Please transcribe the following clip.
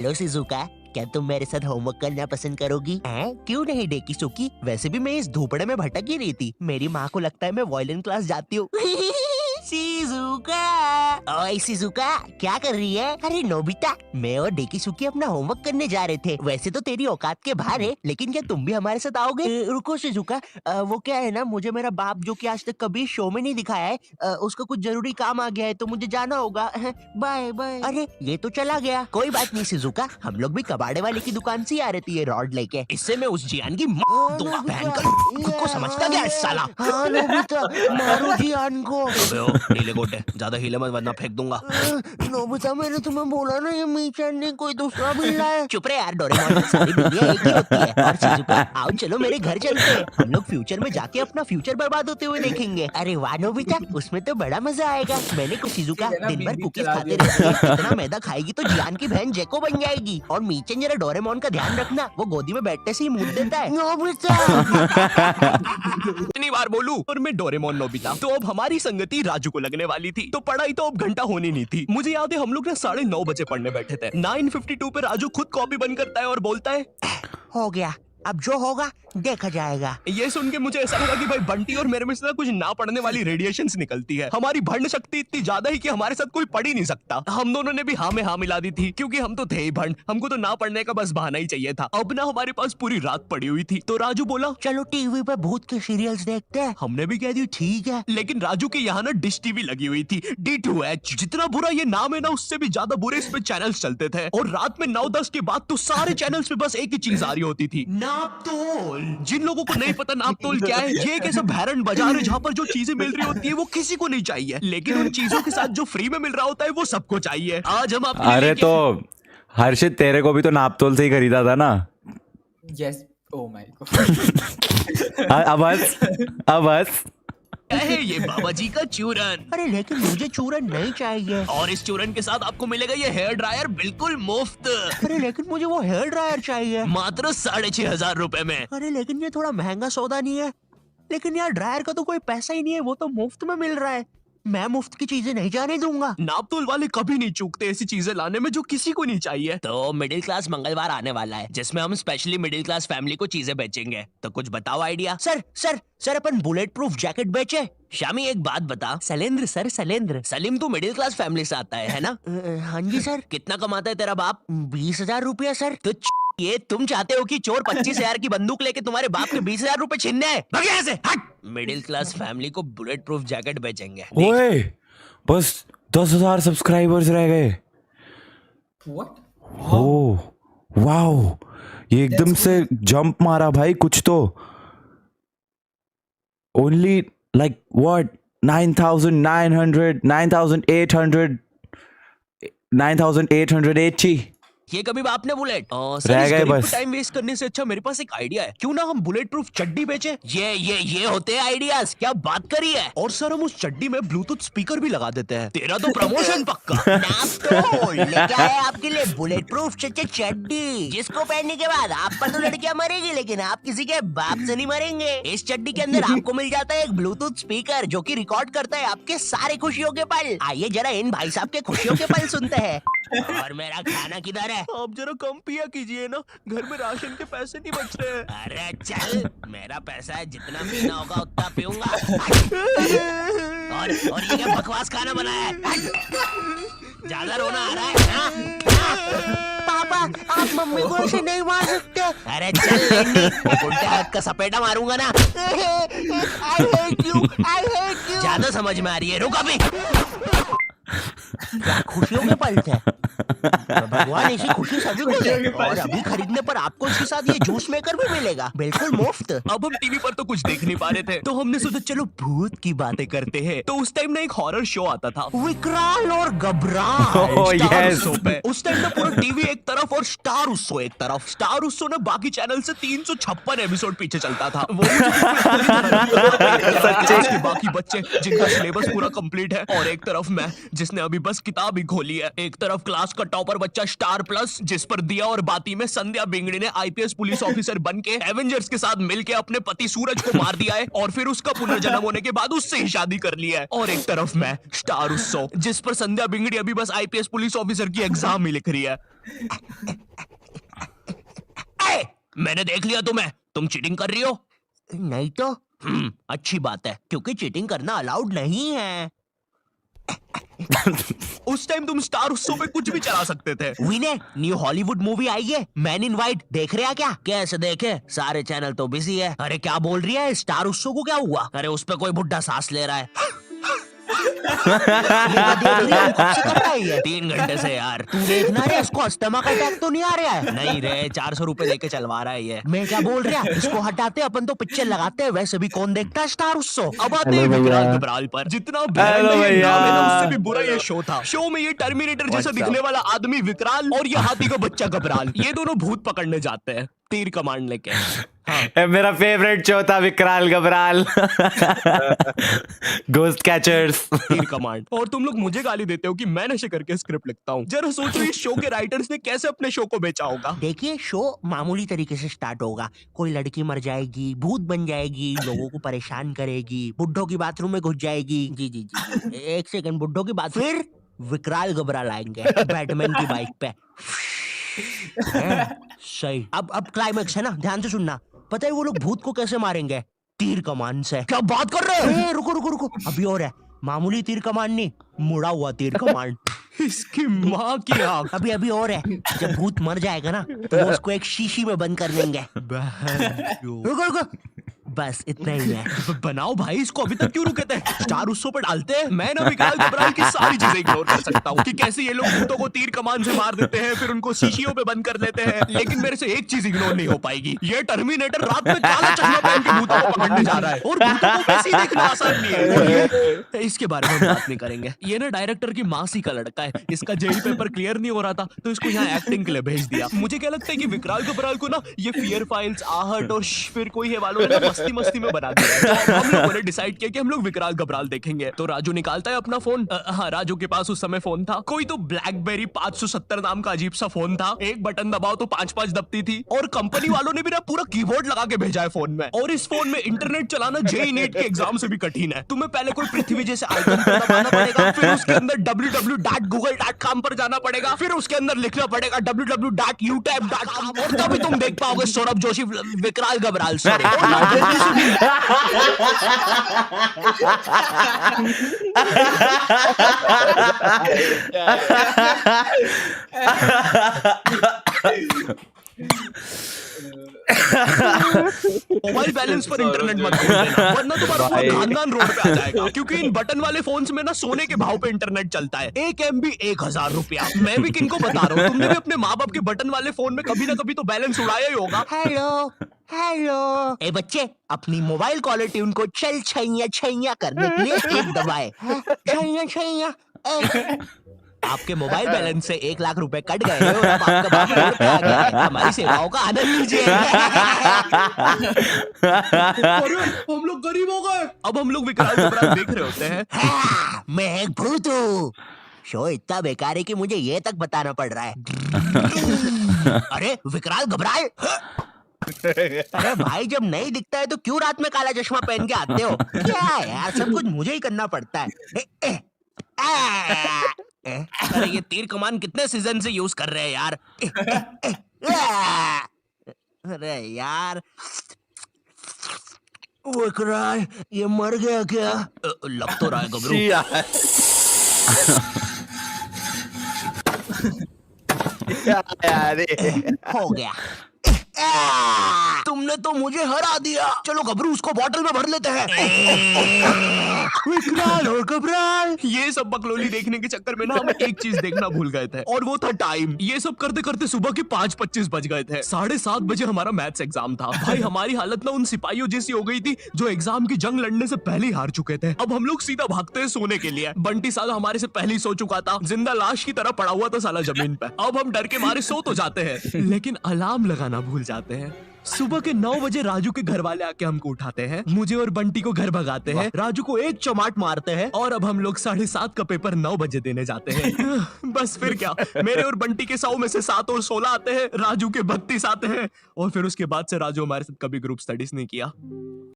Hello Shizuka, क्या तुम मेरे साथ होमवर्क करना पसंद करोगी? क्यों नहीं डेकिसुकी? वैसे भी मैं इस धूपड़े में भटक ही रही थी। मेरी माँ को लगता है मैं वायलिन क्लास जाती हूँ। शिजुका, ओए शिजुका, क्या कर रही है? अरे नोबिता, मैं और डेकिसुकी अपना होमवर्क करने जा रहे थे। वैसे तो तेरी औकात के बाहर है, लेकिन क्या तुम भी हमारे साथ आओगे? रुको शिजुका, वो क्या है ना, मुझे मेरा बाप जो कि आज तक कभी शो में नहीं दिखाया है, उसका कुछ जरूरी काम आ गया है तो मुझे जाना होगा। Bye bye. अरे ये तो चला गया। कोई बात नहीं शिजुका, हम लोग भी कबाड़े वाले की दुकान से ही आ रहे थे ये रॉड लेके। इससे मैं उस जियान की दूंगा पहनकर। खुद को समझता क्या है साला? हाँ नोबिता, मारो जियान को। नीले गोटे, ज्यादा हिले मत वरना फेंक दूंगा। नोबिता, मैंने तुम्हें बोला ना ये मीचन ने कोई दूसरा बिल्ला है। चुप रहे यार, डोरेमोन, सारी बिल्लियां एक ही होती है। और शिजुका, आओ चलो मेरे घर चलते हैं। हम लोग फ्यूचर में जाके अपना फ्यूचर बर्बाद होते हुए देखेंगे। अरे वाह नोबिता, उसमें तो बड़ा मजा आएगा। मैंने कुछ शिजुका दिन भर कुकीज खाते रहती है, इतना मैदा खाएगी तो जियान की बहन जेको बन जाएगी। और मीचन जरा डोरेमोन का ध्यान रखना, वो गोदी में बैठते से ही मुंह देता है। नोबिता इतनी बार बोलूं और मैं डोरेमोन नोबिता। तो अब हमारी संगति राजू को लगने वाली थी, तो पढ़ाई तो अब घंटा होनी नहीं थी। मुझे याद है हम लोग ना 9:30 बजे पढ़ने बैठे थे। 9:52 पे राजू खुद कॉपी बंद करता है और बोलता है, हो गया, अब जो होगा देखा जाएगा। ये सुन के मुझे ऐसा लगा कि भाई बंटी और मेरे में से ना कुछ ना पढ़ने वाली रेडिएशंस निकलती है। हमारी भंड शक्ति इतनी ज्यादा है कि हमारे साथ कोई पढ़ ही नहीं सकता। हम दोनों ने भी हाँ में हाँ मिला दी थी, क्योंकि हम तो थे ही भंड। हमको तो ना पढ़ने का बस बहाना ही चाहिए था। अब ना हमारे पास पूरी रात पड़ी हुई थी, तो राजू बोला चलो टीवी पे भूत के सीरियल्स देखते हैं। हमने भी कह दी ठीक है, लेकिन राजू के यहाँ ना डिश टीवी लगी हुई थी, D2H। जितना बुरा ये नाम है ना, उससे भी ज्यादा बुरे इस पे चैनल्स चलते थे। और रात में 9-10 के बाद तो सारे चैनल्स पे बस एक ही चीज आ रही होती थी, नापतोल। जिन लोगों को नहीं पता नापतोल क्या है, ये एक ऐसा भैरन बाजार है जहाँ पर जो चीजें मिल रही होती है वो किसी को नहीं चाहिए, लेकिन उन चीजों के साथ जो फ्री में मिल रहा होता है वो सबको चाहिए। आज हम आपके अरे तो हर्षित, तेरे को भी तो नापतोल से ही खरीदा था ना? Yes, oh my God. अब हंस। है ये बाबा जी का चूरन। अरे लेकिन मुझे चूरन नहीं चाहिए। और इस चूरन के साथ आपको मिलेगा ये हेयर ड्रायर बिल्कुल मुफ्त, अरे लेकिन मुझे वो हेयर ड्रायर चाहिए, मात्र 6,500 रुपए में। अरे लेकिन ये थोड़ा महंगा सौदा नहीं है? लेकिन यार ड्रायर का तो कोई पैसा ही नहीं है, वो तो मुफ्त में मिल रहा है। मैं मुफ्त की चीजें नहीं जाने दूंगा। नापतोल वाले कभी नहीं चूकते ऐसी चीजें लाने में जो किसी को नहीं चाहिए। तो मिडिल क्लास मंगलवार आने वाला है, जिसमें हम स्पेशली मिडिल क्लास फैमिली को चीजें बेचेंगे। तो कुछ बताओ आइडिया। सर अपन बुलेट प्रूफ जैकेट बेचे। शामी एक बात बता। शैलेंद्र सर, शैलेंद्र। सलीम तू मिडिल क्लास फैमिली से आता है ना? हाँ जी सर। कितना कमाता है तेरा बाप? 20,000 रुपया सर। तो ये तुम चाहते हो कि चोर 25,000 की बंदूक लेके तुम्हारे बाप के 20,000 रुपए छीनने हैं? भाग यहाँ से, हट। मिडिल क्लास फैमिली को बुलेट प्रूफ जैकेट बेचेंगे। ओए, बस 10,000 सब्सक्राइबर्स रह गए। व्हाट? ओह वाओ, ये एकदम से जंप मारा भाई कुछ तो। ओनली लाइक व्हाट 9,900 9,800 9,880 ये कभी बाप ने बुलेट रह गए बस। टाइम वेस्ट करने से अच्छा मेरे पास एक आइडिया है। क्यों ना हम बुलेट प्रूफ चड्डी बेचे? ये होते हैं आइडियाज। क्या बात करी है? और सर हम उस चड्डी में ब्लूटूथ स्पीकर भी लगा देते हैं। तेरा तो प्रमोशन पक्का। नापतोल लेके आए आपके लिए बुलेट प्रूफ चड्डी, जिसको पहनने के बाद आप पर तो लड़कियां मरेगी, लेकिन आप किसी के बाप से नहीं मरेंगे। इस चड्डी के अंदर आपको मिल जाता है एक ब्लूटूथ स्पीकर जो कि रिकॉर्ड करता है आपके सारे खुशियों के पल। आइए जरा इन भाई साहब के खुशियों के पल सुनते हैं। और मेरा खाना किधर है? आप जरा कम पिया कीजिए ना, घर में राशन के पैसे नहीं बच रहे हैं। अरे चल, मेरा पैसा है, जितना पीना होगा उतना पीऊंगा। और ये क्या बकवास खाना बनाया है? ज्यादा रोना आ रहा है हाँ? पापा, आप मम्मी को ऐसे नहीं मार सकते। अरे चल लेंडी, उल्टे हाथ का सपेटा मारूंगा ना। I hate you, I hate you। ज्यादा समझ में आ रही है, रुक अभी। क्या खुशियों के पल थे। भगवान ऐसी खुशी सभी को दे। और अभी खरीदने पर आपको इसके साथ ये जूस मेकर भी मिलेगा, बिल्कुल मुफ्त। अब हम टीवी पर तो कुछ देख नहीं पा रहे थे, तो हमने सोचा चलो भूत की बातें करते हैं। तो उस टाइम ना एक हॉरर शो आता था, विकराल और घबराहट। Oh, star yes. उत्सव पे। उस टाइम ना पूरा टीवी एक तरफ और स्टार उत्सव एक तरफ। स्टार उत्सव ना बाकी चैनल से 356 एपिसोड पीछे चलता था। वो मुझे बाकी बच्चे जिनका सिलेबस पूरा कंप्लीट है, और एक तरफ मैं जिसने अभी बस किताब ही खोली है। एक तरफ क्लास का टॉपर बच्चा स्टार प्लस, जिस पर दिया और बाती में संध्या बिंगड़ी ने आईपीएस पुलिस ऑफिसर बन के एवेंजर्स के साथ मिलके अपने पति सूरज को मार दिया है और फिर उसका पुनर्जन्म होने के बाद उससे ही शादी कर लिया है। और एक तरफ मैं स्टार उत्सव, जिस पर संध्या बिंगड़ी अभी बस आईपीएस पुलिस ऑफिसर की एग्जाम ही लिख रही है। मैंने देख लिया तुम्हें, तुम चीटिंग कर रही हो। नहीं तो अच्छी बात है। क्योंकि चीटिंग करना अलाउड नहीं है। उस टाइम तुम स्टार उत्सव पे कुछ भी चला सकते थे। विनय, न्यू हॉलीवुड मूवी आई है मैन इन वाइट, देख रहे हैं क्या? कैसे देखे, सारे चैनल तो बिजी है। अरे क्या बोल रही है, स्टार उत्सव को क्या हुआ? अरे उस पे कोई बुड्ढा सांस ले रहा है। ये देख रही है, कब से कर रही है? 3 घंटे से यार। तू देखना रे, इसको अस्थमा का अटैक तो नहीं आ रहा है? नहीं रे, 400 रुपए देके चलवा रहा है ये। मैं क्या बोल रहा है, इसको हटाते अपन तो पिक्चर लगाते हैं। वैसे भी कौन देखता है स्टार उत्सव? अब आते हैं विकराल घबराल पर। जितना भयानक ये नाम है ना, उससे भी बुरा ये शो था। शो में ये टर्मिनेटर जैसा दिखने वाला आदमी विकराल और ये हाथी का बच्चा घबराल, ये दोनों भूत पकड़ने जाते हैं तीर कमांड लेके। हाँ। मेरा फेवरेट शो था विकराल घबराल। Ghost catchers. तीर कमांड। और तुम लोग मुझे गाली देते हो कि मैं नशे करके स्क्रिप्ट लिखता हूँ। जरा सोचो इस शो के राइटर्स ने कैसे अपने शो को बेचा होगा। देखिए, शो मामूली तरीके से स्टार्ट होगा। कोई लड़की मर जाएगी, भूत बन जाएगी, लोगों को परेशान करेगी, बुड्ढों की बाथरूम में घुस जाएगी। जी जी जी, एक सेकंड, बुड्ढों की बात। फिर विकराल घबराल आएंगे बैटमैन की बाइक पे। सही। अब क्लाइमेक्स है ना, ध्यान से सुनना। पता है वो लोग भूत को कैसे मारेंगे? तीर कमान से। क्या बात कर रहे हो? रुको रुको रुको, अभी और है। मामूली तीर कमान नहीं, मुड़ा हुआ तीर कमान। इसकी माँ की आँख। अभी और है। जब भूत मर जाएगा ना तो वो उसको एक शीशी में बंद कर देंगे। रुको रुको, बस इतना ही है। बनाओ भाई, इसको अभी तक क्यों रुके थे? स्टार उत्सव पर डालते हैं। मैं ना विकराल घबराल की सारी चीजें इग्नोर कर सकता हूँ कि कैसे ये लोग भूतों को तीर कमान से मार देते हैं, फिर उनको शीशियों पे बंद कर लेते हैं। लेकिन मेरे से एक चीज इग्नोर नहीं हो पाएगी, ये टर्मिनेटर रात में काला चश्मा पहन के भूतों को पकड़ने जा रहा है और भूतों को वैसे ही देखना आसान नहीं है। और ये इसके बारे में बात नहीं करेंगे। ये ना डायरेक्टर की मासी का लड़का है, इसका जेई पेपर क्लियर नहीं हो रहा था तो इसको यहाँ एक्टिंग के लिए भेज दिया। मुझे क्या लगता है कि विकराल घबराल को ना ये फियर फाइल्स, आहट और फिर कोई है वालों ने मस्ती मस्ती में बना दिया। हम लोगों ने डिसाइड किया कि हम लोग विकराल घबराल देखेंगे। तो राजू निकालता है अपना फोन। हाँ, राजू के पास उस समय फोन था, कोई तो ब्लैकबेरी 570 नाम का अजीब सा फोन था। एक बटन दबाओ तो 5-5 दबती थी। और कंपनी वालों ने भी ना पूरा कीबोर्ड लगा के भेजा है फोन में। और इस फोन में इंटरनेट चलाना जेईई नीट के एग्जाम से भी कठिन है। तुम्हें पहले कोई पृथ्वी जैसे आइकन पर दबाना पड़ेगा, फिर उसके अंदर www.google.com पर जाना पड़ेगा, फिर उसके अंदर लिखना पड़ेगा www.youtube.com और तभी तुम देख पाओगे सौरभ जोशी विकराल घबराल। मोबाइल बैलेंस पर इंटरनेट मत खोल देना, वरना तुम्हारा पूरा खानदान रोड पे आ जाएगा। क्योंकि इन बटन वाले फोन्स में ना सोने के भाव पे इंटरनेट चलता है। 1 MB 1000 रुपया। मैं भी किनको बता रहा हूँ, तुमने भी अपने माँ बाप के बटन वाले फोन में कभी ना कभी तो बैलेंस उड़ाया ही होगा। हेलो हेलो, ए बच्चे, अपनी मोबाइल कॉलर ट्यून को चल छैया छैया करने के लिए एक दबाए। छैया छैया। आपके मोबाइल बैलेंस से 1 लाख रुपए कट गए और अब आपका बाप रोड पे आ गया है। हमारी सेवाओं का आनंद लीजिए। हम लोग गरीब हो गए। अब हम लोग विकराल घबराल देख रहे होते हैं। हाँ, मैं एक भूत हूँ। शो इतना बेकार है कि मुझे ये तक बताना पड़ रहा है। अरे विकराल घबराल। अरे भाई, जब नहीं दिखता है तो क्यों रात में काला चश्मा पहन के आते हो? क्या यार, सब कुछ मुझे ही करना पड़ता है। अरे ये तीर कमान कितने सीजन से यूज कर रहे हैं यार। अरे यार, विकराल ये मर गया क्या? लग तो रहा है गबरू। हो गया। तुमने तो मुझे हरा दिया। चलो गबरू, उसको बॉटल में भर लेते हैं। विकराल और घबराल। ये सब बकलोली देखने के चक्कर में ना हम एक चीज देखना भूल गए थे, और वो था टाइम। ये सब करते करते सुबह के 5:25 बज गए थे। 7:30 बजे हमारा मैथ्स एग्जाम था। भाई हमारी हालत ना उन सिपाहियों जैसी हो गई थी जो एग्जाम की जंग लड़ने से पहले ही हार चुके थे। अब हम लोग सीधा भागते हैं सोने के लिए। बंटी साला हमारे से पहले ही सो चुका था, जिंदा लाश की तरह पड़ा हुआ था साला जमीन पे। अब हम डर के मारे सो तो जाते हैं, लेकिन अलार्म लगाना भूल जाते हैं। सुबह के 9 बजे राजू के घर वाले आके हमको उठाते हैं, मुझे और बंटी को घर भगाते हैं, राजू को एक चमाट मारते हैं और अब हम लोग 7:30 का पेपर 9 बजे देने जाते हैं। बस फिर क्या, मेरे और बंटी के 100 में से 7 और 16 आते हैं, राजू के 32 आते हैं और फिर उसके बाद से राजू हमारे साथ कभी ग्रुप स्टडीज नहीं किया।